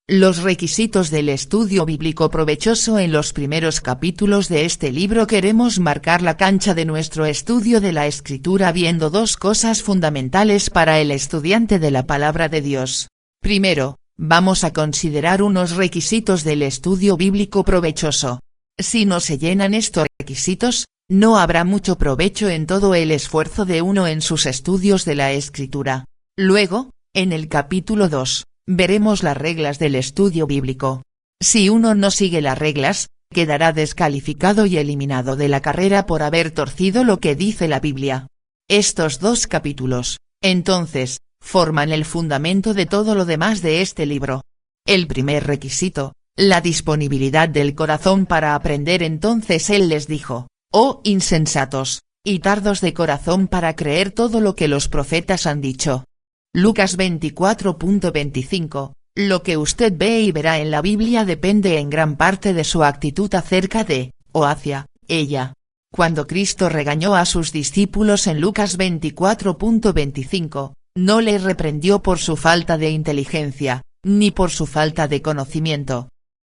Los requisitos del estudio bíblico provechoso. En los primeros capítulos de este libro queremos marcar la cancha de nuestro estudio de la Escritura viendo dos cosas fundamentales para el estudiante de la palabra de Dios. Primero, vamos a considerar unos requisitos del estudio bíblico provechoso. Si no se llenan estos requisitos, no habrá mucho provecho en todo el esfuerzo de uno en sus estudios de la Escritura. Luego, en el capítulo 2, veremos las reglas del estudio bíblico. Si uno no sigue las reglas, quedará descalificado y eliminado de la carrera por haber torcido lo que dice la Biblia. Estos dos capítulos, entonces, forman el fundamento de todo lo demás de este libro. El primer requisito, la disponibilidad del corazón para aprender. Entonces él les dijo: «Oh insensatos, y tardos de corazón para creer todo lo que los profetas han dicho». Lucas 24.25, lo que usted ve y verá en la Biblia depende en gran parte de su actitud acerca de, o hacia, ella. Cuando Cristo regañó a sus discípulos en Lucas 24.25, no les reprendió por su falta de inteligencia, ni por su falta de conocimiento.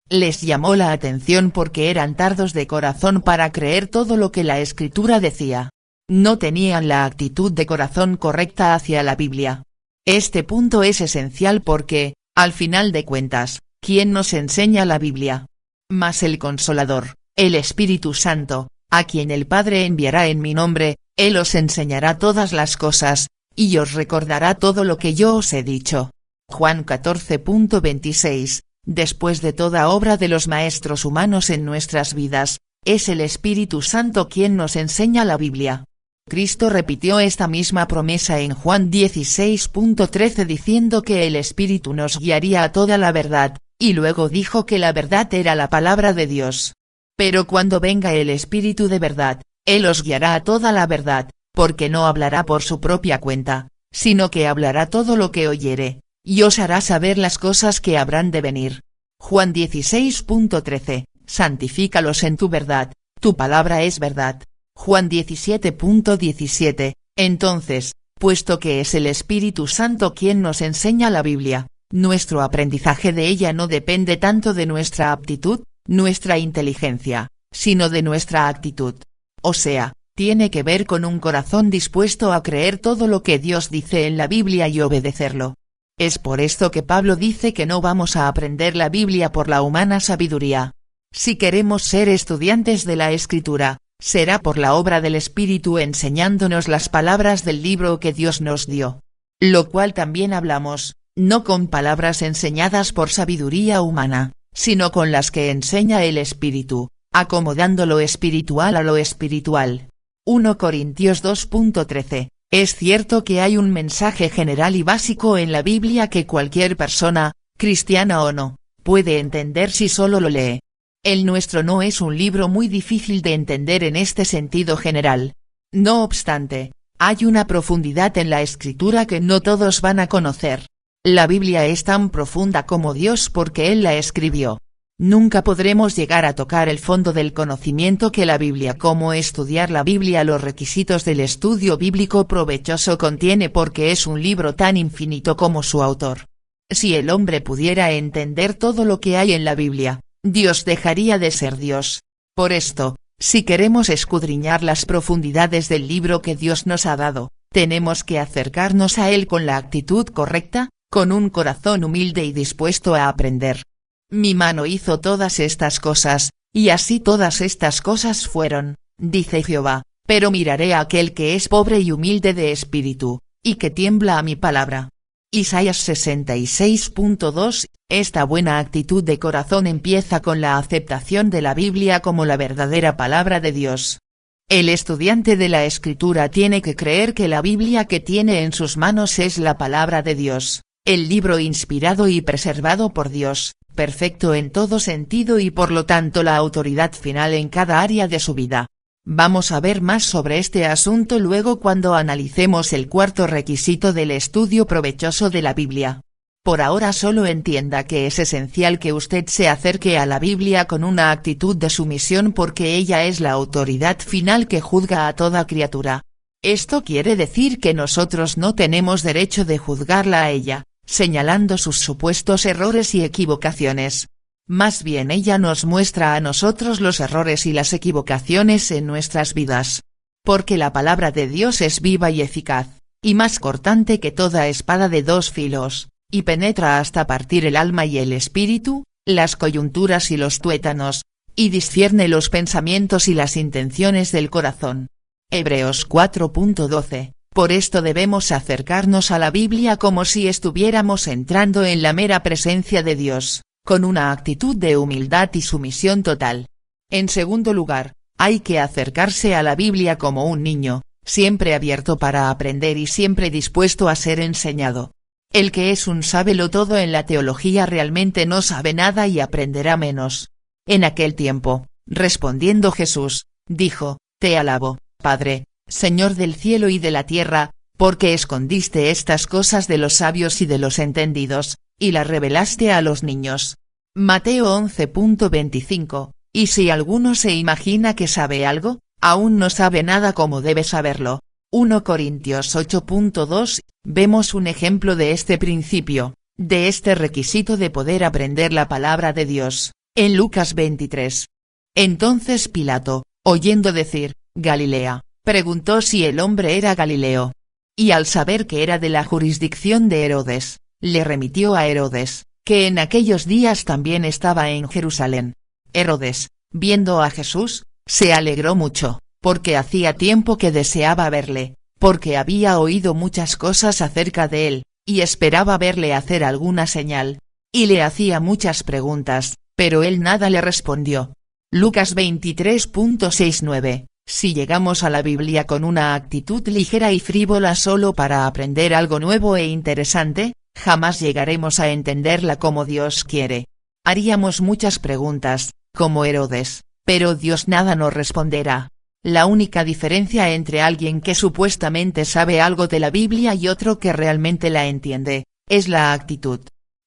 Les llamó la atención porque eran tardos de corazón para creer todo lo que la Escritura decía. No tenían la actitud de corazón correcta hacia la Biblia. Este punto es esencial porque, al final de cuentas, ¿quién nos enseña la Biblia? Mas el Consolador, el Espíritu Santo, a quien el Padre enviará en mi nombre, Él os enseñará todas las cosas, y os recordará todo lo que yo os he dicho. Juan 14.26, después de toda obra de los maestros humanos en nuestras vidas, es el Espíritu Santo quien nos enseña la Biblia. Cristo repitió esta misma promesa en Juan 16.13 diciendo que el Espíritu nos guiaría a toda la verdad, y luego dijo que la verdad era la palabra de Dios. Pero cuando venga el Espíritu de verdad, Él os guiará a toda la verdad, porque no hablará por su propia cuenta, sino que hablará todo lo que oyere, y os hará saber las cosas que habrán de venir. Juan 16.13, santifícalos en tu verdad, tu palabra es verdad. Juan 17.17, entonces, puesto que es el Espíritu Santo quien nos enseña la Biblia, nuestro aprendizaje de ella no depende tanto de nuestra aptitud, nuestra inteligencia, sino de nuestra actitud. O sea, tiene que ver con un corazón dispuesto a creer todo lo que Dios dice en la Biblia y obedecerlo. Es por esto que Pablo dice que no vamos a aprender la Biblia por la humana sabiduría. Si queremos ser estudiantes de la Escritura, será por la obra del Espíritu enseñándonos las palabras del libro que Dios nos dio. Lo cual también hablamos, no con palabras enseñadas por sabiduría humana, sino con las que enseña el Espíritu, acomodando lo espiritual a lo espiritual. 1 Corintios 2.13, es cierto que hay un mensaje general y básico en la Biblia que cualquier persona, cristiana o no, puede entender si solo lo lee. El nuestro no es un libro muy difícil de entender en este sentido general. No obstante, hay una profundidad en la Escritura que no todos van a conocer. La Biblia es tan profunda como Dios porque Él la escribió. Nunca podremos llegar a tocar el fondo del conocimiento que la Biblia, como estudiar la Biblia, los requisitos del estudio bíblico provechoso contiene porque es un libro tan infinito como su autor. Si el hombre pudiera entender todo lo que hay en la Biblia, Dios dejaría de ser Dios. Por esto, si queremos escudriñar las profundidades del libro que Dios nos ha dado, tenemos que acercarnos a él con la actitud correcta, con un corazón humilde y dispuesto a aprender. Mi mano hizo todas estas cosas, y así todas estas cosas fueron, dice Jehová, pero miraré a aquel que es pobre y humilde de espíritu, y que tiembla a mi palabra. Isaías 66.2, esta buena actitud de corazón empieza con la aceptación de la Biblia como la verdadera palabra de Dios. El estudiante de la Escritura tiene que creer que la Biblia que tiene en sus manos es la palabra de Dios, el libro inspirado y preservado por Dios, perfecto en todo sentido y por lo tanto la autoridad final en cada área de su vida. Vamos a ver más sobre este asunto luego cuando analicemos el cuarto requisito del estudio provechoso de la Biblia. Por ahora solo entienda que es esencial que usted se acerque a la Biblia con una actitud de sumisión porque ella es la autoridad final que juzga a toda criatura. Esto quiere decir que nosotros no tenemos derecho de juzgarla a ella, señalando sus supuestos errores y equivocaciones. Más bien ella nos muestra a nosotros los errores y las equivocaciones en nuestras vidas. Porque la palabra de Dios es viva y eficaz, y más cortante que toda espada de dos filos, y penetra hasta partir el alma y el espíritu, las coyunturas y los tuétanos, y discierne los pensamientos y las intenciones del corazón. Hebreos 4.12. Por esto debemos acercarnos a la Biblia como si estuviéramos entrando en la mera presencia de Dios, con una actitud de humildad y sumisión total. En segundo lugar, hay que acercarse a la Biblia como un niño, siempre abierto para aprender y siempre dispuesto a ser enseñado. El que es un sábelotodo en la teología realmente no sabe nada y aprenderá menos. En aquel tiempo, respondiendo Jesús, dijo: Te alabo, Padre, Señor del cielo y de la tierra, porque escondiste estas cosas de los sabios y de los entendidos, y las revelaste a los niños. Mateo 11.25. Y si alguno se imagina que sabe algo, aún no sabe nada como debe saberlo. 1 Corintios 8.2. Vemos un ejemplo de este principio, de este requisito de poder aprender la palabra de Dios, en Lucas 23. Entonces Pilato, oyendo decir, Galilea, preguntó si el hombre era Galileo. Y al saber que era de la jurisdicción de Herodes, le remitió a Herodes, que en aquellos días también estaba en Jerusalén. Herodes, viendo a Jesús, se alegró mucho, porque hacía tiempo que deseaba verle, porque había oído muchas cosas acerca de él, y esperaba verle hacer alguna señal. Y le hacía muchas preguntas, pero él nada le respondió. Lucas 23.69. Si llegamos a la Biblia con una actitud ligera y frívola solo para aprender algo nuevo e interesante, jamás llegaremos a entenderla como Dios quiere. Haríamos muchas preguntas, como Herodes, pero Dios nada nos responderá. La única diferencia entre alguien que supuestamente sabe algo de la Biblia y otro que realmente la entiende, es la actitud.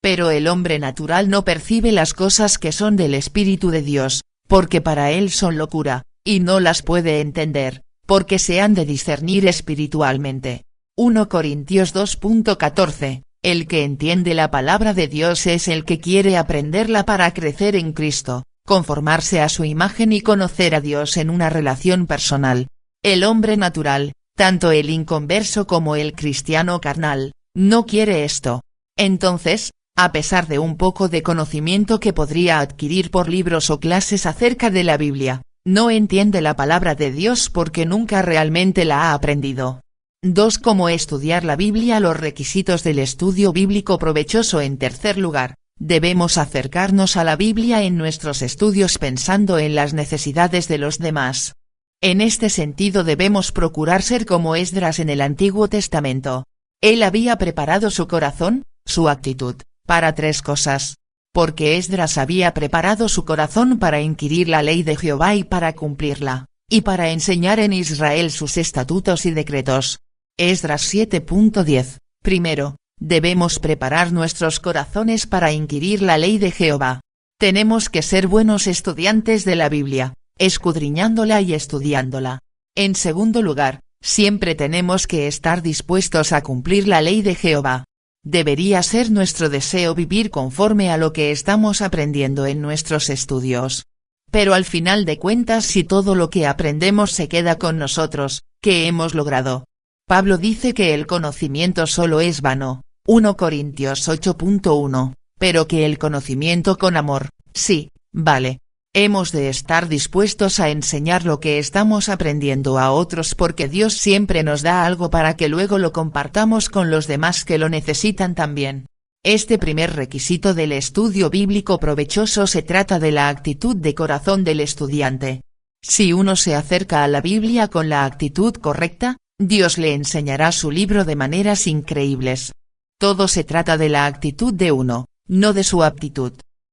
Pero el hombre natural no percibe las cosas que son del Espíritu de Dios, porque para él son locura, y no las puede entender, porque se han de discernir espiritualmente. 1 Corintios 2.14. El que entiende la palabra de Dios es el que quiere aprenderla para crecer en Cristo, conformarse a su imagen y conocer a Dios en una relación personal. El hombre natural, tanto el inconverso como el cristiano carnal, no quiere esto. Entonces, a pesar de un poco de conocimiento que podría adquirir por libros o clases acerca de la Biblia, no entiende la palabra de Dios porque nunca realmente la ha aprendido. 2. Cómo estudiar la Biblia. Los requisitos del estudio bíblico provechoso. En tercer lugar, debemos acercarnos a la Biblia en nuestros estudios pensando en las necesidades de los demás. En este sentido debemos procurar ser como Esdras en el Antiguo Testamento. Él había preparado su corazón, su actitud, para tres cosas. Porque Esdras había preparado su corazón para inquirir la ley de Jehová y para cumplirla, y para enseñar en Israel sus estatutos y decretos. Esdras 7.10. Primero, debemos preparar nuestros corazones para inquirir la ley de Jehová. Tenemos que ser buenos estudiantes de la Biblia, escudriñándola y estudiándola. En segundo lugar, siempre tenemos que estar dispuestos a cumplir la ley de Jehová. Debería ser nuestro deseo vivir conforme a lo que estamos aprendiendo en nuestros estudios. Pero al final de cuentas, si todo lo que aprendemos se queda con nosotros, ¿qué hemos logrado? Pablo dice que el conocimiento solo es vano, 1 Corintios 8.1, pero que el conocimiento con amor, sí, vale. Hemos de estar dispuestos a enseñar lo que estamos aprendiendo a otros porque Dios siempre nos da algo para que luego lo compartamos con los demás que lo necesitan también. Este primer requisito del estudio bíblico provechoso se trata de la actitud de corazón del estudiante. Si uno se acerca a la Biblia con la actitud correcta, Dios le enseñará su libro de maneras increíbles. Todo se trata de la actitud de uno, no de su aptitud.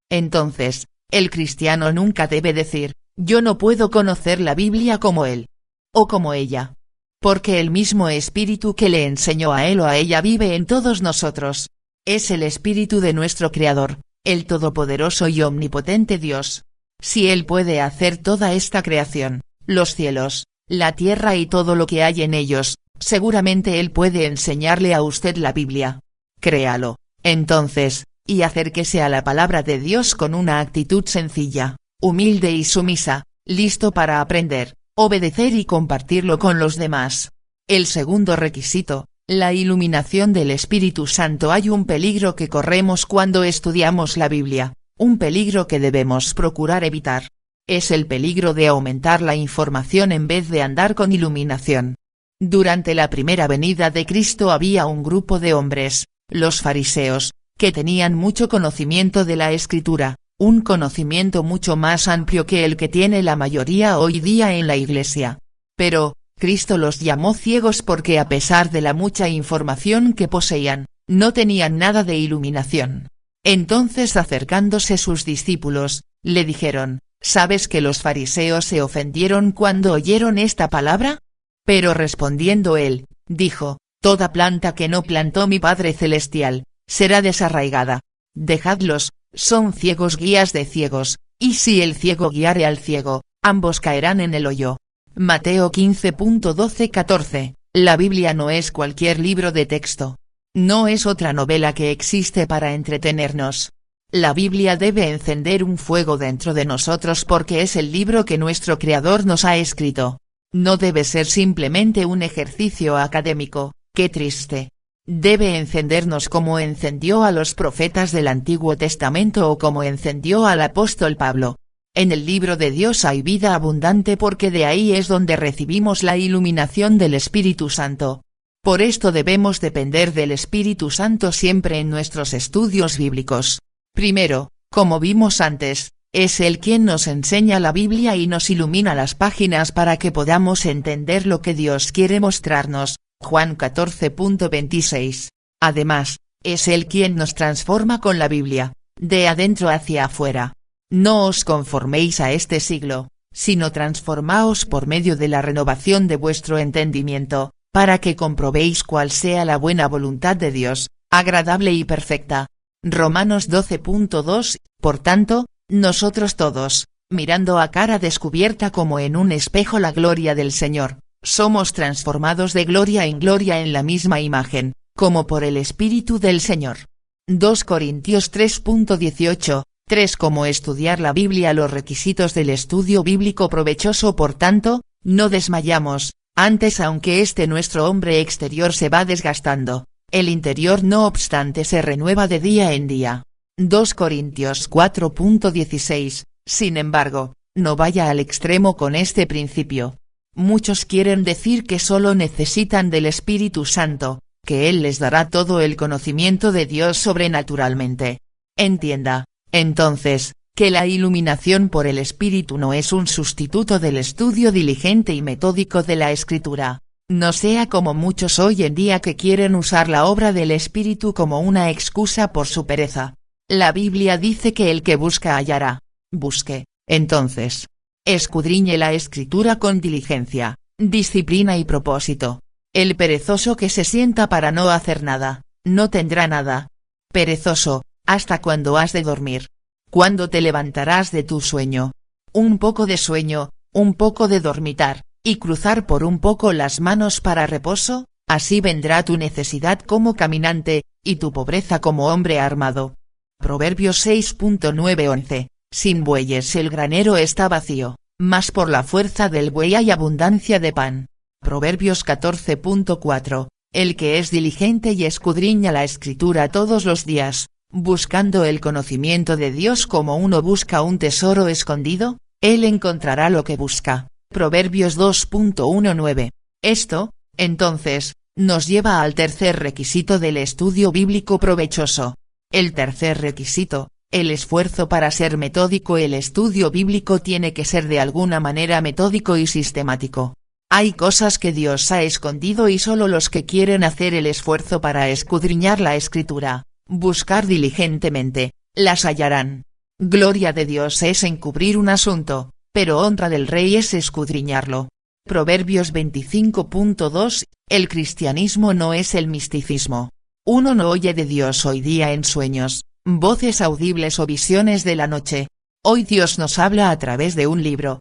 Entonces, el cristiano nunca debe decir, yo no puedo conocer la Biblia como él. O como ella. Porque el mismo espíritu que le enseñó a él o a ella vive en todos nosotros. Es el espíritu de nuestro Creador, el todopoderoso y omnipotente Dios. Si él puede hacer toda esta creación, los cielos, la tierra y todo lo que hay en ellos, seguramente él puede enseñarle a usted la Biblia. Créalo, Entonces, y acérquese a la palabra de Dios con una actitud sencilla, humilde y sumisa, listo para aprender, obedecer y compartirlo con los demás. El segundo requisito, la iluminación del Espíritu Santo. Hay un peligro que corremos cuando estudiamos la Biblia, un peligro que debemos procurar evitar. Es el peligro de aumentar la información en vez de andar con iluminación. Durante la primera venida de Cristo había un grupo de hombres, los fariseos, que tenían mucho conocimiento de la Escritura, un conocimiento mucho más amplio que el que tiene la mayoría hoy día en la Iglesia. Pero, Cristo los llamó ciegos porque a pesar de la mucha información que poseían, no tenían nada de iluminación. Entonces acercándose sus discípulos, le dijeron, ¿sabes que los fariseos se ofendieron cuando oyeron esta palabra? Pero respondiendo él, dijo, toda planta que no plantó mi Padre Celestial, será desarraigada. Dejadlos, son ciegos guías de ciegos, y si el ciego guiare al ciego, ambos caerán en el hoyo. Mateo 15.12-14, la Biblia no es cualquier libro de texto. No es otra novela que existe para entretenernos. La Biblia debe encender un fuego dentro de nosotros porque es el libro que nuestro Creador nos ha escrito. No debe ser simplemente un ejercicio académico, qué triste. Debe encendernos como encendió a los profetas del Antiguo Testamento o como encendió al apóstol Pablo. En el libro de Dios hay vida abundante porque de ahí es donde recibimos la iluminación del Espíritu Santo. Por esto debemos depender del Espíritu Santo siempre en nuestros estudios bíblicos. Primero, como vimos antes, es Él quien nos enseña la Biblia y nos ilumina las páginas para que podamos entender lo que Dios quiere mostrarnos, Juan 14.26. Además, es Él quien nos transforma con la Biblia, de adentro hacia afuera. No os conforméis a este siglo, sino transformaos por medio de la renovación de vuestro entendimiento, para que comprobéis cuál sea la buena voluntad de Dios, agradable y perfecta. Romanos 12.2, por tanto, nosotros todos, mirando a cara descubierta como en un espejo la gloria del Señor, somos transformados de gloria en gloria en la misma imagen, como por el Espíritu del Señor. 2 Corintios 3.18, 3. Cómo estudiar la Biblia. Los requisitos del estudio bíblico provechoso. Por tanto, no desmayamos, antes aunque nuestro hombre exterior se va desgastando, el interior no obstante se renueva de día en día. 2 Corintios 4.16, sin embargo, no vaya al extremo con este principio. Muchos quieren decir que solo necesitan del Espíritu Santo, que Él les dará todo el conocimiento de Dios sobrenaturalmente. Entienda, entonces, que la iluminación por el Espíritu no es un sustituto del estudio diligente y metódico de la Escritura. No sea como muchos hoy en día que quieren usar la obra del Espíritu como una excusa por su pereza. La Biblia dice que el que busca hallará. Busque, entonces. Escudriñe la Escritura con diligencia, disciplina y propósito. El perezoso que se sienta para no hacer nada, no tendrá nada. Perezoso, ¿hasta cuándo has de dormir? ¿Cuándo te levantarás de tu sueño? Un poco de sueño, un poco de dormitar, y cruzar por un poco las manos para reposo, así vendrá tu necesidad como caminante, y tu pobreza como hombre armado. Proverbios 6.9-11, sin bueyes el granero está vacío, mas por la fuerza del buey hay abundancia de pan. Proverbios 14.4, el que es diligente y escudriña la Escritura todos los días, buscando el conocimiento de Dios como uno busca un tesoro escondido, él encontrará lo que busca. Proverbios 2.19. Esto, entonces, nos lleva al tercer requisito del estudio bíblico provechoso. El tercer requisito, el esfuerzo para ser metódico. El estudio bíblico tiene que ser de alguna manera metódico y sistemático. Hay cosas que Dios ha escondido y solo los que quieren hacer el esfuerzo para escudriñar la Escritura, buscar diligentemente, las hallarán. Gloria de Dios es encubrir un asunto, pero honra del rey es escudriñarlo. Proverbios 25.2, el cristianismo no es el misticismo. Uno no oye de Dios hoy día en sueños, voces audibles o visiones de la noche. Hoy Dios nos habla a través de un libro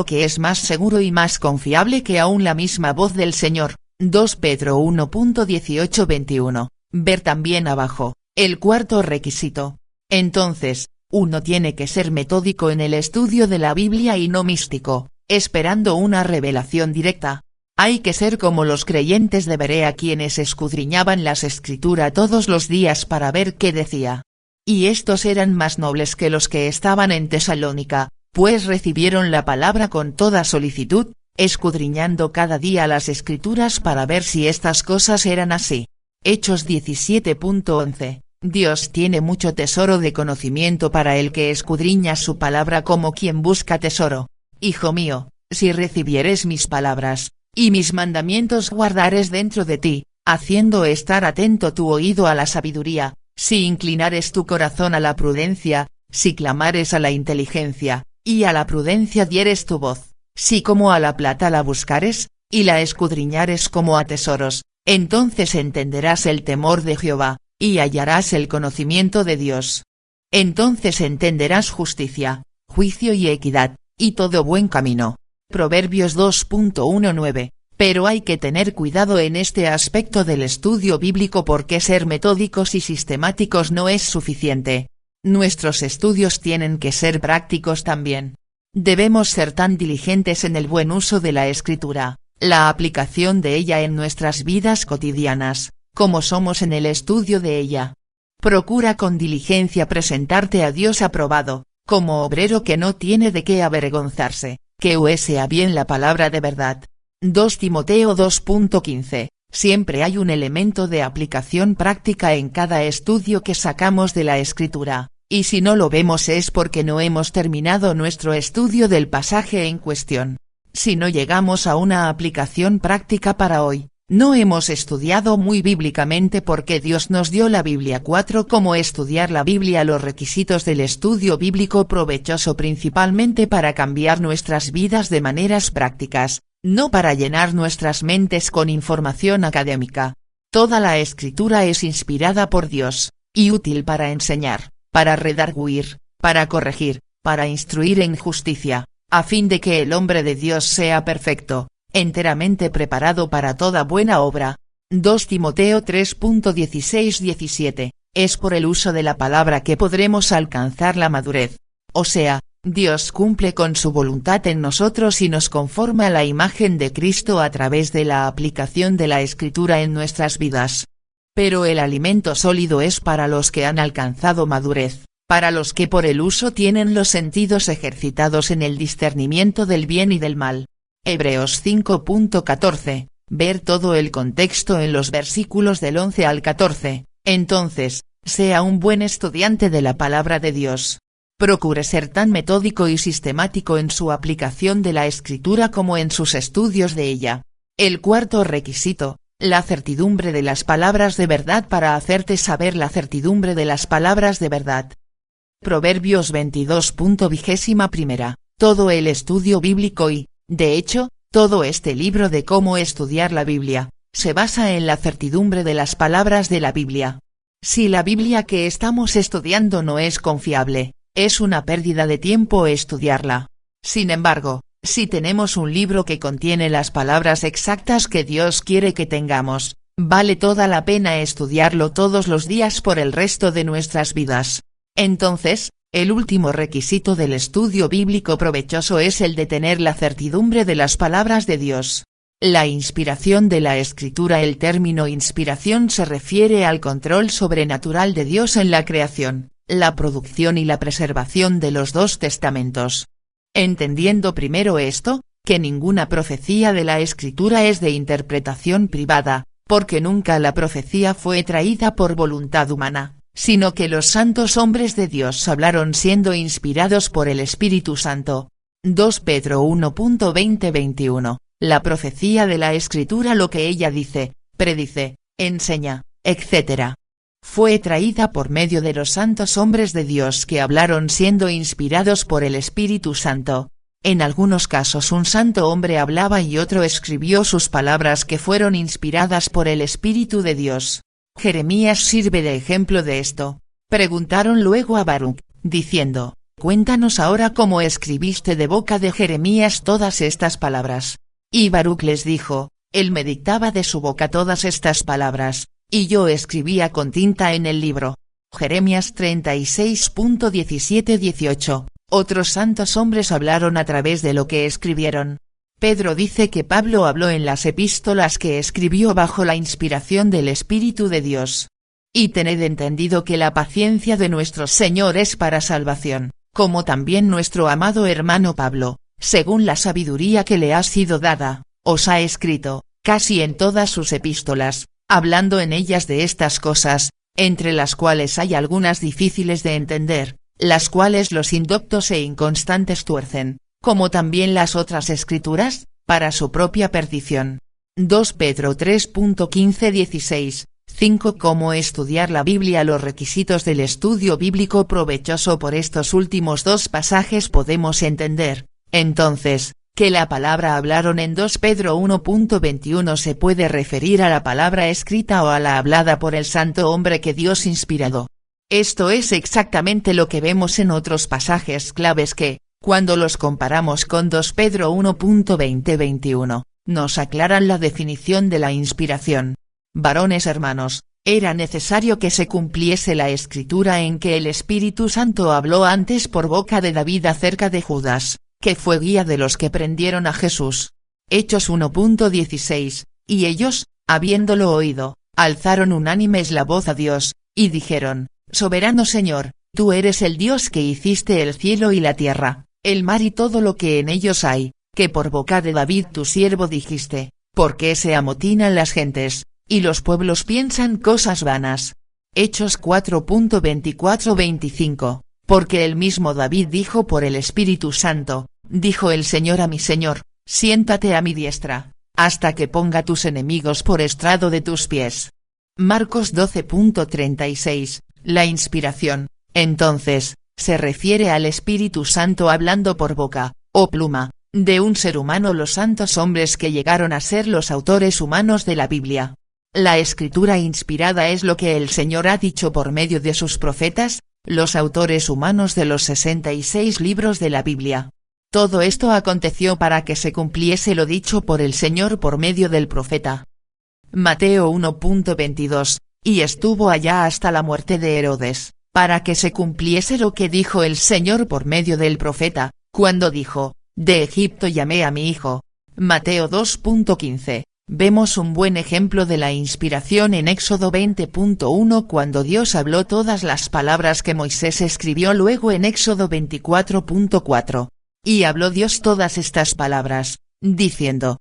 que es más seguro y más confiable que aún la misma voz del Señor. 2 Pedro 1.18-21, ver también abajo, El cuarto requisito. Entonces, uno tiene que ser metódico en el estudio de la Biblia y no místico, esperando una revelación directa. Hay que ser como los creyentes de Berea, quienes escudriñaban las Escrituras todos los días para ver qué decía. Y estos eran más nobles que los que estaban en Tesalónica, pues recibieron la palabra con toda solicitud, escudriñando cada día las Escrituras para ver si estas cosas eran así. Hechos 17.11. Dios tiene mucho tesoro de conocimiento para el que escudriña su palabra como quien busca tesoro. Hijo mío, si recibieres mis palabras, y mis mandamientos guardares dentro de ti, haciendo estar atento tu oído a la sabiduría, si inclinares tu corazón a la prudencia, si clamares a la inteligencia, y a la prudencia dieres tu voz, si como a la plata la buscares, y la escudriñares como a tesoros, entonces entenderás el temor de Jehová, y hallarás el conocimiento de Dios. Entonces entenderás justicia, juicio y equidad, y todo buen camino. Proverbios 2.19. Pero hay que tener cuidado en este aspecto del estudio bíblico porque ser metódicos y sistemáticos no es suficiente. Nuestros estudios tienen que ser prácticos también. Debemos ser tan diligentes en el buen uso de la Escritura, la aplicación de ella en nuestras vidas cotidianas, como somos en el estudio de ella. Procura con diligencia presentarte a Dios aprobado, como obrero que no tiene de qué avergonzarse, que use a bien la palabra de verdad. 2 Timoteo 2.15. Siempre hay un elemento de aplicación práctica en cada estudio que sacamos de la Escritura, y si no lo vemos es porque no hemos terminado nuestro estudio del pasaje en cuestión. Si no llegamos a una aplicación práctica para hoy, no hemos estudiado muy bíblicamente porque Dios nos dio la Biblia. 4. Cómo estudiar la Biblia. Los requisitos del estudio bíblico provechoso principalmente para cambiar nuestras vidas de maneras prácticas, no para llenar nuestras mentes con información académica. Toda la Escritura es inspirada por Dios, y útil para enseñar, para redarguir, para corregir, para instruir en justicia, a fin de que el hombre de Dios sea perfecto, enteramente preparado para toda buena obra. 2 Timoteo 3.16-17. Es por el uso de la palabra que podremos alcanzar la madurez. O sea, Dios cumple con su voluntad en nosotros y nos conforma a la imagen de Cristo a través de la aplicación de la Escritura en nuestras vidas. Pero el alimento sólido es para los que han alcanzado madurez, para los que por el uso tienen los sentidos ejercitados en el discernimiento del bien y del mal. Hebreos 5.14. Ver todo el contexto en los versículos del 11 al 14. Entonces, sea un buen estudiante de la palabra de Dios. Procure ser tan metódico y sistemático en su aplicación de la Escritura como en sus estudios de ella. El cuarto requisito, la certidumbre de las palabras de verdad para hacerte saber la certidumbre de las palabras de verdad. Proverbios 22.21. Todo el estudio bíblico y, de hecho, todo este libro de cómo estudiar la Biblia, se basa en la certidumbre de las palabras de la Biblia. Si la Biblia que estamos estudiando no es confiable, es una pérdida de tiempo estudiarla. Sin embargo, si tenemos un libro que contiene las palabras exactas que Dios quiere que tengamos, vale toda la pena estudiarlo todos los días por el resto de nuestras vidas. Entonces, el último requisito del estudio bíblico provechoso es el de tener la certidumbre de las palabras de Dios. La inspiración de la Escritura. El término inspiración se refiere al control sobrenatural de Dios en la creación, la producción y la preservación de los dos testamentos. Entendiendo primero esto, que ninguna profecía de la Escritura es de interpretación privada, porque nunca la profecía fue traída por voluntad humana, sino que los santos hombres de Dios hablaron siendo inspirados por el Espíritu Santo. 2 Pedro 1.20-21. La profecía de la Escritura, lo que ella dice, predice, enseña, etc., fue traída por medio de los santos hombres de Dios que hablaron siendo inspirados por el Espíritu Santo. En algunos casos un santo hombre hablaba y otro escribió sus palabras que fueron inspiradas por el Espíritu de Dios. Jeremías sirve de ejemplo de esto. Preguntaron luego a Baruc, diciendo, cuéntanos ahora cómo escribiste de boca de Jeremías todas estas palabras. Y Baruc les dijo, él me dictaba de su boca todas estas palabras, y yo escribía con tinta en el libro. Jeremías 36.17-18. Otros santos hombres hablaron a través de lo que escribieron. Pedro dice que Pablo habló en las epístolas que escribió bajo la inspiración del Espíritu de Dios. Y tened entendido que la paciencia de nuestro Señor es para salvación, como también nuestro amado hermano Pablo, según la sabiduría que le ha sido dada, os ha escrito, casi en todas sus epístolas, hablando en ellas de estas cosas, entre las cuales hay algunas difíciles de entender, las cuales los indoctos e inconstantes tuercen, como también las otras escrituras, para su propia perdición. 2 Pedro 3.15-16, 5. Cómo estudiar la Biblia. Los requisitos del estudio bíblico provechoso. Por estos últimos dos pasajes podemos entender, entonces, que la palabra hablaron en 2 Pedro 1.21 se puede referir a la palabra escrita o a la hablada por el santo hombre que Dios inspirado. Esto es exactamente lo que vemos en otros pasajes claves que, cuando los comparamos con 2 Pedro 1.20-21, nos aclaran la definición de la inspiración. Varones hermanos, era necesario que se cumpliese la escritura en que el Espíritu Santo habló antes por boca de David acerca de Judas, que fue guía de los que prendieron a Jesús. Hechos 1.16, y ellos, habiéndolo oído, alzaron unánimes la voz a Dios, y dijeron, Soberano Señor, tú eres el Dios que hiciste el cielo y la tierra, el mar y todo lo que en ellos hay, que por boca de David tu siervo dijiste, ¿por qué se amotinan las gentes, y los pueblos piensan cosas vanas? Hechos 4.24-25, porque el mismo David dijo por el Espíritu Santo, dijo el Señor a mi Señor, siéntate a mi diestra, hasta que ponga tus enemigos por estrado de tus pies. Marcos 12.36, la inspiración, entonces, se refiere al Espíritu Santo hablando por boca, o pluma, de un ser humano. Los santos hombres que llegaron a ser los autores humanos de la Biblia. La escritura inspirada es lo que el Señor ha dicho por medio de sus profetas, los autores humanos de los 66 libros de la Biblia. Todo esto aconteció para que se cumpliese lo dicho por el Señor por medio del profeta. Mateo 1.22, y estuvo allá hasta la muerte de Herodes, para que se cumpliese lo que dijo el Señor por medio del profeta, cuando dijo, de Egipto llamé a mi hijo. Mateo 2.15. Vemos un buen ejemplo de la inspiración en Éxodo 20.1 cuando Dios habló todas las palabras que Moisés escribió luego en Éxodo 24.4. Y habló Dios todas estas palabras, diciendo.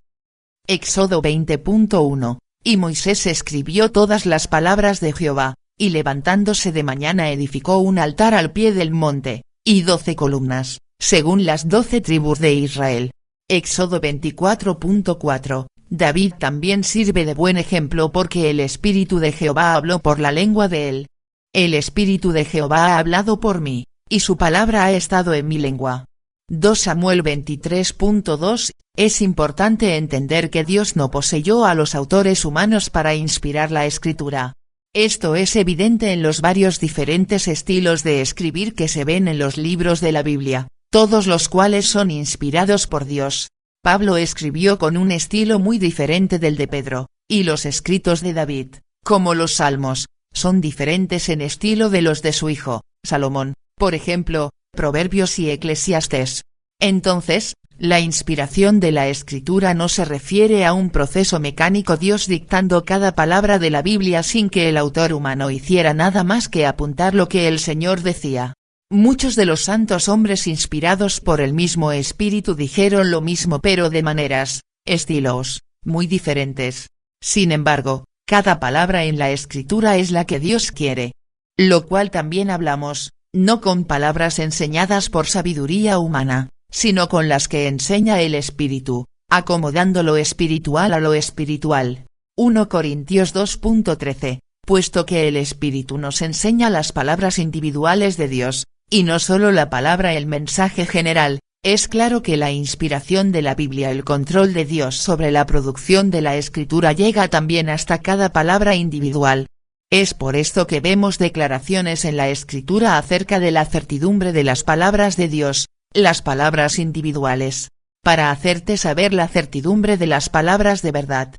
Éxodo 20.1, y Moisés escribió todas las palabras de Jehová, y levantándose de mañana edificó un altar al pie del monte, y 12 columnas, según las 12 tribus de Israel. Éxodo 24.4. David también sirve de buen ejemplo porque el Espíritu de Jehová habló por la lengua de él. El Espíritu de Jehová ha hablado por mí, y su palabra ha estado en mi lengua. 2 Samuel 23.2, es importante entender que Dios no poseyó a los autores humanos para inspirar la escritura. Esto es evidente en los varios diferentes estilos de escribir que se ven en los libros de la Biblia, todos los cuales son inspirados por Dios. Pablo escribió con un estilo muy diferente del de Pedro, y los escritos de David, como los Salmos, son diferentes en estilo de los de su hijo, Salomón, por ejemplo, Proverbios y Eclesiastés. Entonces, la inspiración de la escritura no se refiere a un proceso mecánico Dios dictando cada palabra de la Biblia sin que el autor humano hiciera nada más que apuntar lo que el Señor decía. Muchos de los santos hombres inspirados por el mismo Espíritu dijeron lo mismo pero de maneras, estilos, muy diferentes. Sin embargo, cada palabra en la Escritura es la que Dios quiere. Lo cual también hablamos, no con palabras enseñadas por sabiduría humana, sino con las que enseña el Espíritu, acomodando lo espiritual a lo espiritual. 1 Corintios 2.13, puesto que el Espíritu nos enseña las palabras individuales de Dios, y no solo la palabra el mensaje general, es claro que la inspiración de la Biblia el control de Dios sobre la producción de la escritura llega también hasta cada palabra individual. Es por esto que vemos declaraciones en la escritura acerca de la certidumbre de las palabras de Dios, las palabras individuales, para hacerte saber la certidumbre de las palabras de verdad.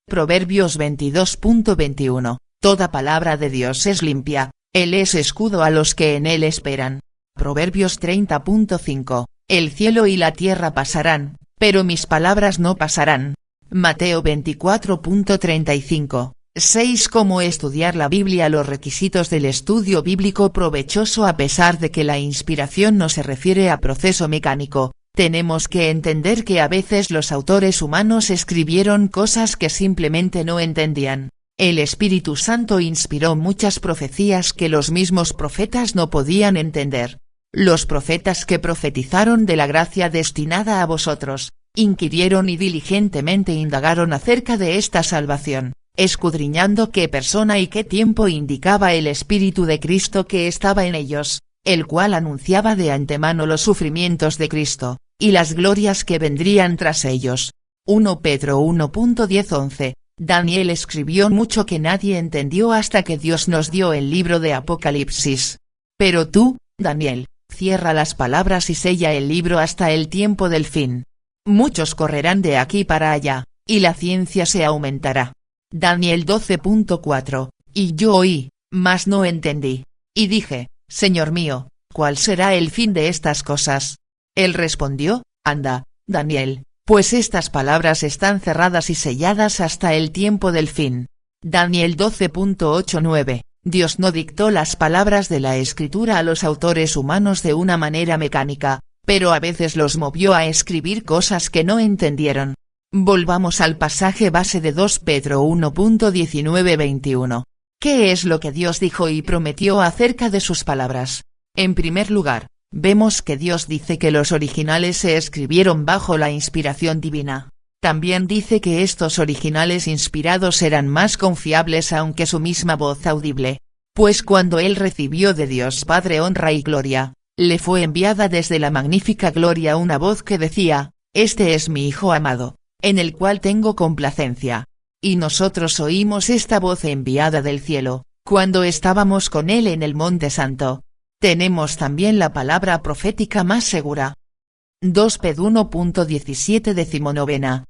Proverbios 22.21, toda palabra de Dios es limpia, Él es escudo a los que en él esperan. Proverbios 30.5, el cielo y la tierra pasarán, pero mis palabras no pasarán. Mateo 24.35, 6. Cómo estudiar la Biblia. Los requisitos del estudio bíblico provechoso. A pesar de que la inspiración no se refiere a proceso mecánico, tenemos que entender que a veces los autores humanos escribieron cosas que simplemente no entendían. El Espíritu Santo inspiró muchas profecías que los mismos profetas no podían entender. Los profetas que profetizaron de la gracia destinada a vosotros, inquirieron y diligentemente indagaron acerca de esta salvación, escudriñando qué persona y qué tiempo indicaba el Espíritu de Cristo que estaba en ellos, el cual anunciaba de antemano los sufrimientos de Cristo, y las glorias que vendrían tras ellos. 1 Pedro 1.10-11. Daniel escribió mucho que nadie entendió hasta que Dios nos dio el libro de Apocalipsis. Pero tú, Daniel, cierra las palabras y sella el libro hasta el tiempo del fin. Muchos correrán de aquí para allá, y la ciencia se aumentará. Daniel 12.4, y yo oí, mas no entendí. Y dije, Señor mío, ¿cuál será el fin de estas cosas? Él respondió, anda, Daniel, pues estas palabras están cerradas y selladas hasta el tiempo del fin. Daniel 12.8-9, Dios no dictó las palabras de la Escritura a los autores humanos de una manera mecánica, pero a veces los movió a escribir cosas que no entendieron. Volvamos al pasaje base de 2 Pedro 1.19-21. ¿Qué es lo que Dios dijo y prometió acerca de sus palabras? En primer lugar, vemos que Dios dice que los originales se escribieron bajo la inspiración divina. También dice que estos originales inspirados eran más confiables aunque su misma voz audible. Pues cuando él recibió de Dios Padre honra y gloria, le fue enviada desde la magnífica gloria una voz que decía, este es mi Hijo amado, en el cual tengo complacencia. Y nosotros oímos esta voz enviada del cielo, cuando estábamos con él en el Monte Santo. Tenemos también la palabra profética más segura. 2 Pedro 1.17-19.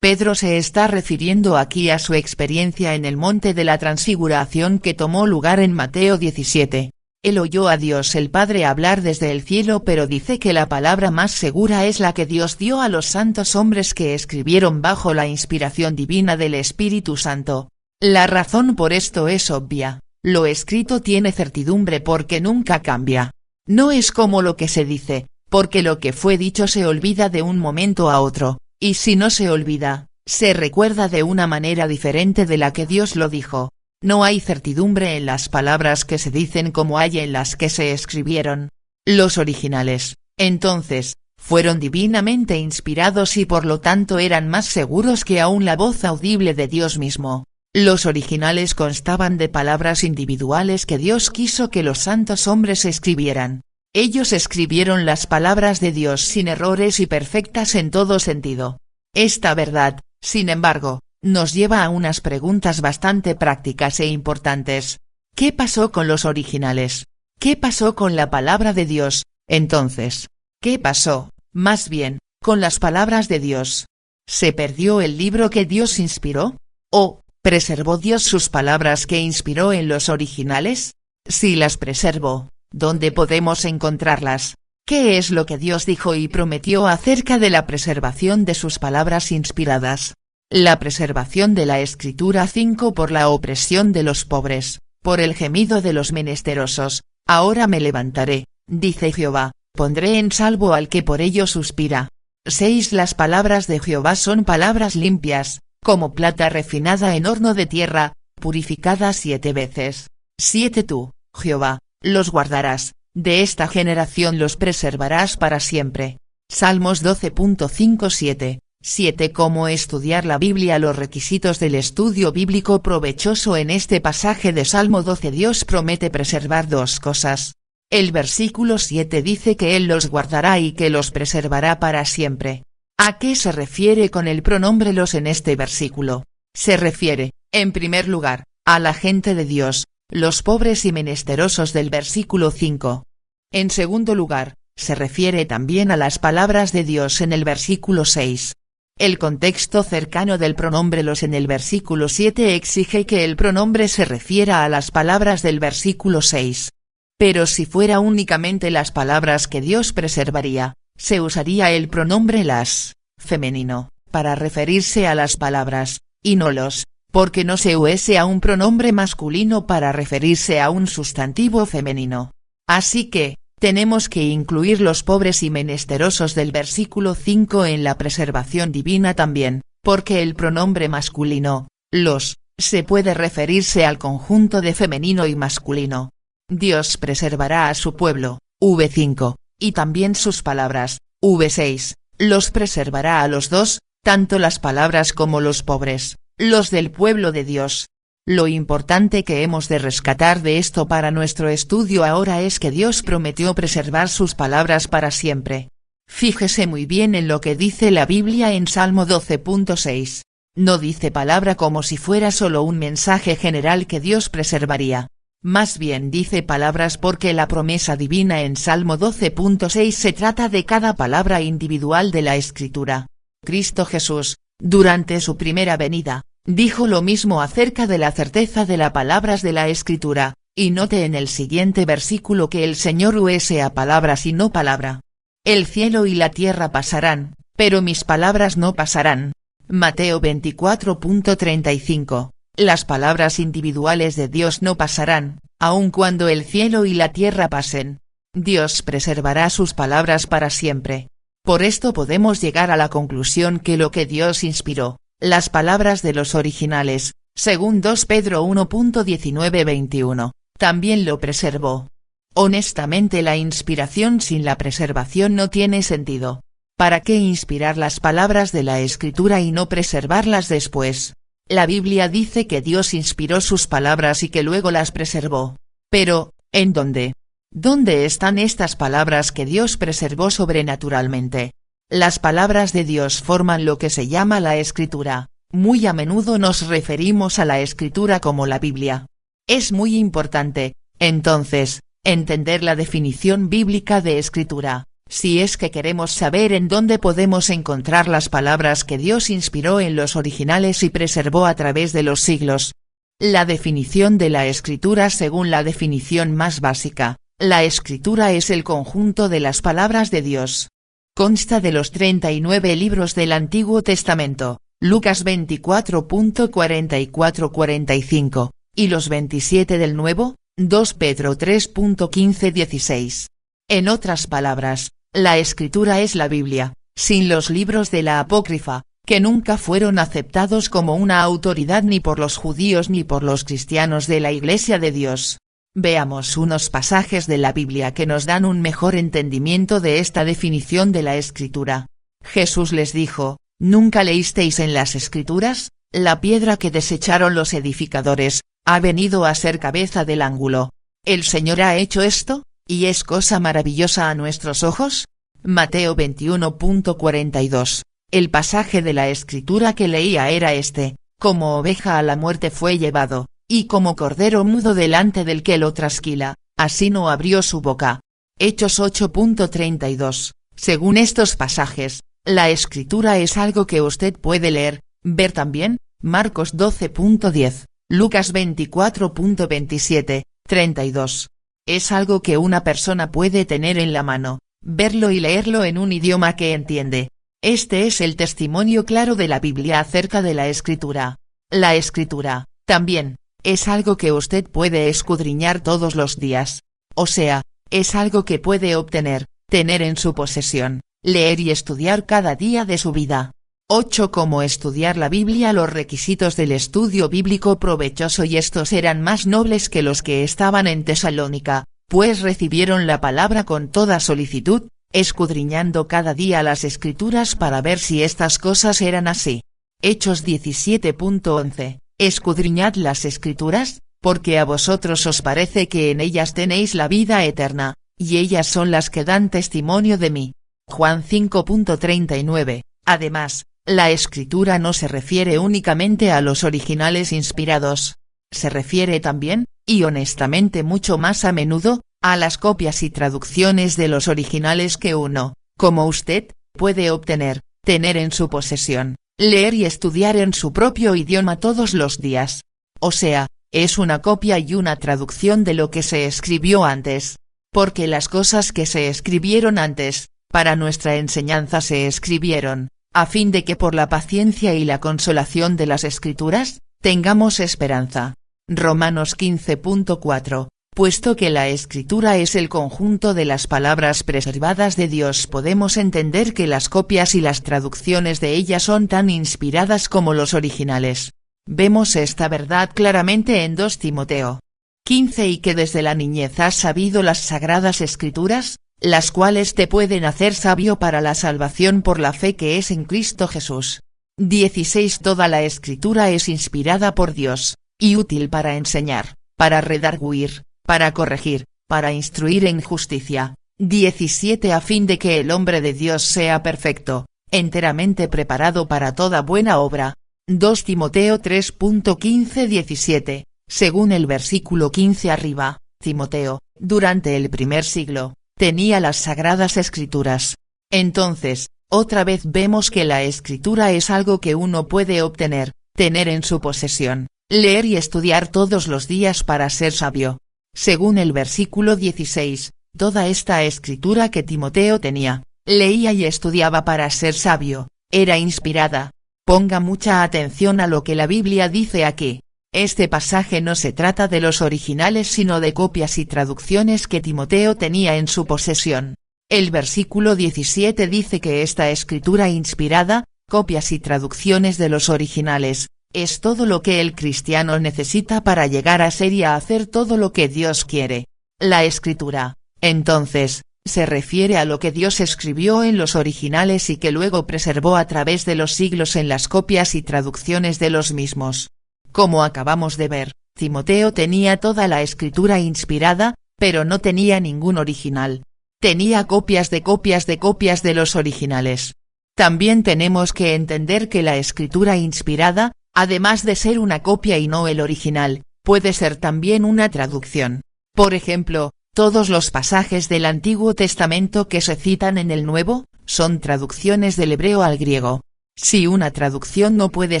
Pedro se está refiriendo aquí a su experiencia en el monte de la transfiguración que tomó lugar en Mateo 17. Él oyó a Dios el Padre hablar desde el cielo, pero dice que la palabra más segura es la que Dios dio a los santos hombres que escribieron bajo la inspiración divina del Espíritu Santo. La razón por esto es obvia, lo escrito tiene certidumbre porque nunca cambia. No es como lo que se dice, porque lo que fue dicho se olvida de un momento a otro, y si no se olvida, se recuerda de una manera diferente de la que Dios lo dijo. No hay certidumbre en las palabras que se dicen como hay en las que se escribieron. Los originales, entonces, fueron divinamente inspirados y por lo tanto eran más seguros que aún la voz audible de Dios mismo. Los originales constaban de palabras individuales que Dios quiso que los santos hombres escribieran. Ellos escribieron las palabras de Dios sin errores y perfectas en todo sentido. Esta verdad, sin embargo, nos lleva a unas preguntas bastante prácticas e importantes. ¿Qué pasó con los originales? ¿Qué pasó con la palabra de Dios, entonces? ¿Qué pasó, más bien, con las palabras de Dios? ¿Se perdió el libro que Dios inspiró? ¿O, preservó Dios sus palabras que inspiró en los originales? Si las preservó, ¿dónde podemos encontrarlas? ¿Qué es lo que Dios dijo y prometió acerca de la preservación de sus palabras inspiradas? La preservación de la Escritura 5 por la opresión de los pobres, por el gemido de los menesterosos. Ahora me levantaré, dice Jehová, pondré en salvo al que por ello suspira. 6. Las palabras de Jehová son palabras limpias, como plata refinada en horno de tierra, purificada 7 veces. 7. Tú, Jehová, los guardarás, de esta generación los preservarás para siempre. Salmos 12.5-7. 7. Cómo estudiar la Biblia. Los requisitos del estudio bíblico provechoso. En este pasaje de Salmo 12 Dios promete preservar dos cosas. El versículo 7 dice que Él los guardará y que los preservará para siempre. ¿A qué se refiere con el pronombre los en este versículo? Se refiere, en primer lugar, a la gente de Dios, los pobres y menesterosos del versículo 5. En segundo lugar, se refiere también a las palabras de Dios en el versículo 6. El contexto cercano del pronombre los en el versículo 7 exige que el pronombre se refiera a las palabras del versículo 6. Pero si fuera únicamente las palabras que Dios preservaría, se usaría el pronombre las, femenino, para referirse a las palabras, y no los, porque no se usa a un pronombre masculino para referirse a un sustantivo femenino. Así que, tenemos que incluir los pobres y menesterosos del versículo 5 en la preservación divina también, porque el pronombre masculino, los, se puede referirse al conjunto de femenino y masculino. Dios preservará a su pueblo, v5, y también sus palabras, v6, los preservará a los dos, tanto las palabras como los pobres, los del pueblo de Dios. Lo importante que hemos de rescatar de esto para nuestro estudio ahora es que Dios prometió preservar sus palabras para siempre. Fíjese muy bien en lo que dice la Biblia en Salmo 12.6. No dice palabra como si fuera solo un mensaje general que Dios preservaría. Más bien dice palabras porque la promesa divina en Salmo 12.6 se trata de cada palabra individual de la Escritura. Cristo Jesús, durante su primera venida, dijo lo mismo acerca de la certeza de las palabras de la Escritura, y note en el siguiente versículo que el Señor usa palabras y no palabra. El cielo y la tierra pasarán, pero mis palabras no pasarán. Mateo 24.35. Las palabras individuales de Dios no pasarán, aun cuando el cielo y la tierra pasen. Dios preservará sus palabras para siempre. Por esto podemos llegar a la conclusión que lo que Dios inspiró, las palabras de los originales, según 2 Pedro 1.19-21, también lo preservó. Honestamente, la inspiración sin la preservación no tiene sentido. ¿Para qué inspirar las palabras de la Escritura y no preservarlas después? La Biblia dice que Dios inspiró sus palabras y que luego las preservó. Pero, ¿en dónde? ¿Dónde están estas palabras que Dios preservó sobrenaturalmente? Las palabras de Dios forman lo que se llama la Escritura. Muy a menudo nos referimos a la Escritura como la Biblia. Es muy importante, entonces, entender la definición bíblica de Escritura, si es que queremos saber en dónde podemos encontrar las palabras que Dios inspiró en los originales y preservó a través de los siglos. La definición de la Escritura según la definición más básica, la Escritura es el conjunto de las palabras de Dios. Consta de los 39 libros del Antiguo Testamento, Lucas 24.44-45, y los 27 del Nuevo, 2 Pedro 3.15-16. En otras palabras, la Escritura es la Biblia, sin los libros de la Apócrifa, que nunca fueron aceptados como una autoridad ni por los judíos ni por los cristianos de la Iglesia de Dios. Veamos unos pasajes de la Biblia que nos dan un mejor entendimiento de esta definición de la Escritura. Jesús les dijo, ¿nunca leísteis en las Escrituras? La piedra que desecharon los edificadores, ha venido a ser cabeza del ángulo. ¿El Señor ha hecho esto, y es cosa maravillosa a nuestros ojos? Mateo 21.42. El pasaje de la Escritura que leía era este, como oveja a la muerte fue llevado, y como cordero mudo delante del que lo trasquila, así no abrió su boca. Hechos 8.32. Según estos pasajes, la Escritura es algo que usted puede leer, ver también, Marcos 12.10, Lucas 24.27, 32. Es algo que una persona puede tener en la mano, verlo y leerlo en un idioma que entiende. Este es el testimonio claro de la Biblia acerca de la Escritura. La Escritura, también, es algo que usted puede escudriñar todos los días. O sea, es algo que puede obtener, tener en su posesión, leer y estudiar cada día de su vida. 8. Cómo estudiar la Biblia. Los requisitos del estudio bíblico provechoso, y estos eran más nobles que los que estaban en Tesalónica, pues recibieron la palabra con toda solicitud, escudriñando cada día las Escrituras para ver si estas cosas eran así. Hechos 17.11. Escudriñad las Escrituras, porque a vosotros os parece que en ellas tenéis la vida eterna, y ellas son las que dan testimonio de mí. Juan 5.39. Además, la Escritura no se refiere únicamente a los originales inspirados. Se refiere también, y honestamente mucho más a menudo, a las copias y traducciones de los originales que uno, como usted, puede obtener, tener en su posesión, leer y estudiar en su propio idioma todos los días. O sea, es una copia y una traducción de lo que se escribió antes. Porque las cosas que se escribieron antes, para nuestra enseñanza se escribieron, a fin de que por la paciencia y la consolación de las Escrituras, tengamos esperanza. Romanos 15.4. Puesto que la Escritura es el conjunto de las palabras preservadas de Dios, podemos entender que las copias y las traducciones de ellas son tan inspiradas como los originales. Vemos esta verdad claramente en 2 Timoteo 15 y que desde la niñez has sabido las sagradas Escrituras, las cuales te pueden hacer sabio para la salvación por la fe que es en Cristo Jesús. 16. Toda la Escritura es inspirada por Dios, y útil para enseñar, para redarguir, para corregir, para instruir en justicia. 17. A fin de que el hombre de Dios sea perfecto, enteramente preparado para toda buena obra. 2 Timoteo 3.15-17, según el versículo 15 arriba, Timoteo, durante el primer siglo, tenía las sagradas Escrituras. Entonces, otra vez vemos que la Escritura es algo que uno puede obtener, tener en su posesión, leer y estudiar todos los días para ser sabio. Según el versículo 16, toda esta Escritura que Timoteo tenía, leía y estudiaba para ser sabio, era inspirada. Ponga mucha atención a lo que la Biblia dice aquí. Este pasaje no se trata de los originales sino de copias y traducciones que Timoteo tenía en su posesión. El versículo 17 dice que esta escritura inspirada, copias y traducciones de los originales, es todo lo que el cristiano necesita para llegar a ser y a hacer todo lo que Dios quiere. La escritura, entonces, se refiere a lo que Dios escribió en los originales y que luego preservó a través de los siglos en las copias y traducciones de los mismos. Como acabamos de ver, Timoteo tenía toda la escritura inspirada, pero no tenía ningún original. Tenía copias de los originales. También tenemos que entender que la escritura inspirada, además de ser una copia y no el original, puede ser también una traducción. Por ejemplo, todos los pasajes del Antiguo Testamento que se citan en el Nuevo, son traducciones del hebreo al griego. Si una traducción no puede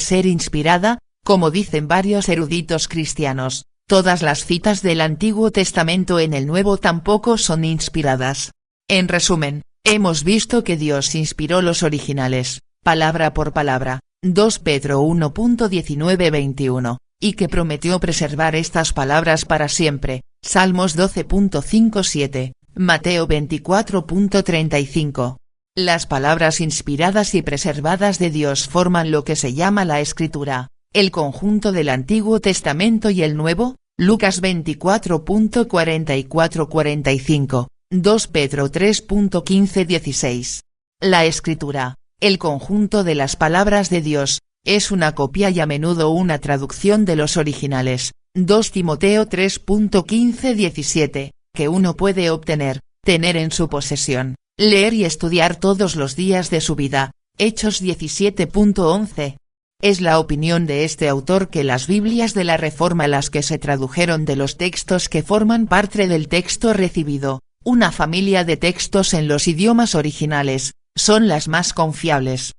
ser inspirada, como dicen varios eruditos cristianos, todas las citas del Antiguo Testamento en el Nuevo tampoco son inspiradas. En resumen, hemos visto que Dios inspiró los originales, palabra por palabra, 2 Pedro 1.19-21, y que prometió preservar estas palabras para siempre, Salmos 12.5-7, Mateo 24.35. Las palabras inspiradas y preservadas de Dios forman lo que se llama la Escritura, el conjunto del Antiguo Testamento y el Nuevo, Lucas 24.44-45, 2 Pedro 3.15-16. La Escritura, el conjunto de las palabras de Dios, es una copia y a menudo una traducción de los originales, 2 Timoteo 3.15-17, que uno puede obtener, tener en su posesión, leer y estudiar todos los días de su vida, Hechos 17.11. Es la opinión de este autor que las Biblias de la Reforma, las que se tradujeron de los textos que forman parte del texto recibido, una familia de textos en los idiomas originales, son las más confiables.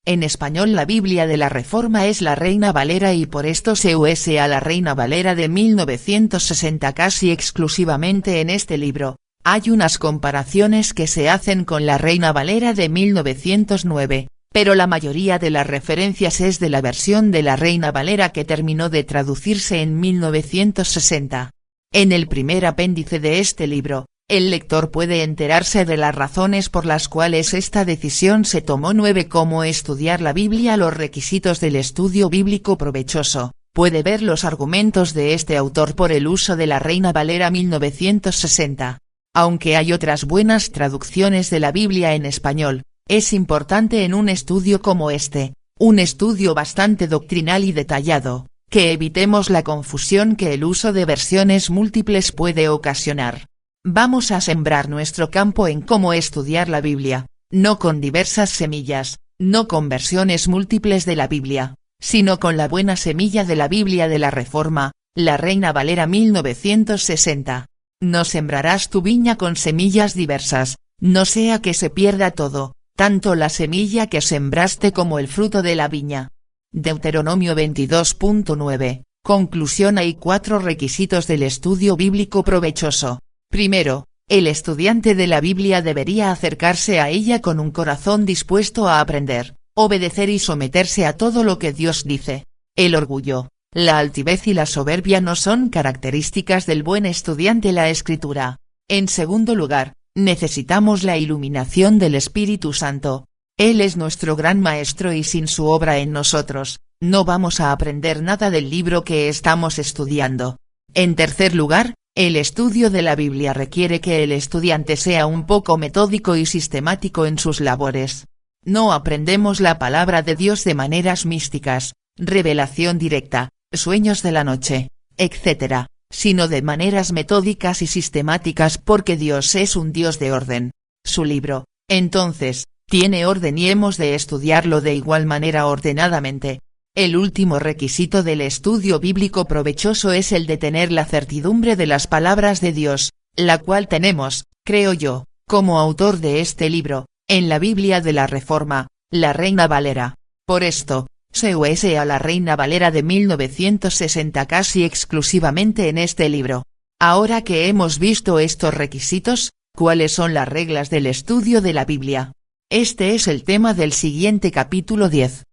En español la Biblia de la Reforma es la Reina Valera y por esto se usa a la Reina Valera de 1960 casi exclusivamente en este libro. Hay unas comparaciones que se hacen con la Reina Valera de 1909, pero la mayoría de las referencias es de la versión de la Reina Valera que terminó de traducirse en 1960. En el primer apéndice de este libro, el lector puede enterarse de las razones por las cuales esta decisión se tomó. 9. Cómo estudiar la Biblia. Los requisitos del estudio bíblico provechoso. Puede ver los argumentos de este autor por el uso de la Reina Valera 1960. Aunque hay otras buenas traducciones de la Biblia en español, es importante en un estudio como este, un estudio bastante doctrinal y detallado, que evitemos la confusión que el uso de versiones múltiples puede ocasionar. Vamos a sembrar nuestro campo en cómo estudiar la Biblia, no con diversas semillas, no con versiones múltiples de la Biblia, sino con la buena semilla de la Biblia de la Reforma, la Reina Valera 1960. No sembrarás tu viña con semillas diversas, no sea que se pierda todo, tanto la semilla que sembraste como el fruto de la viña. Deuteronomio 22.9. Conclusión. Hay 4 requisitos del estudio bíblico provechoso. Primero, el estudiante de la Biblia debería acercarse a ella con un corazón dispuesto a aprender, obedecer y someterse a todo lo que Dios dice. El orgullo, la altivez y la soberbia no son características del buen estudiante la Escritura. En segundo lugar, necesitamos la iluminación del Espíritu Santo. Él es nuestro gran maestro y sin su obra en nosotros, no vamos a aprender nada del libro que estamos estudiando. En tercer lugar, el estudio de la Biblia requiere que el estudiante sea un poco metódico y sistemático en sus labores. No aprendemos la palabra de Dios de maneras místicas, revelación directa, sueños de la noche, etc., sino de maneras metódicas y sistemáticas porque Dios es un Dios de orden. Su libro, entonces, tiene orden y hemos de estudiarlo de igual manera ordenadamente. El último requisito del estudio bíblico provechoso es el de tener la certidumbre de las palabras de Dios, la cual tenemos, creo yo, como autor de este libro, en la Biblia de la Reforma, la Reina Valera. Por esto, se usa a la Reina Valera de 1960 casi exclusivamente en este libro. Ahora que hemos visto estos requisitos, ¿cuáles son las reglas del estudio de la Biblia? Este es el tema del siguiente capítulo 10.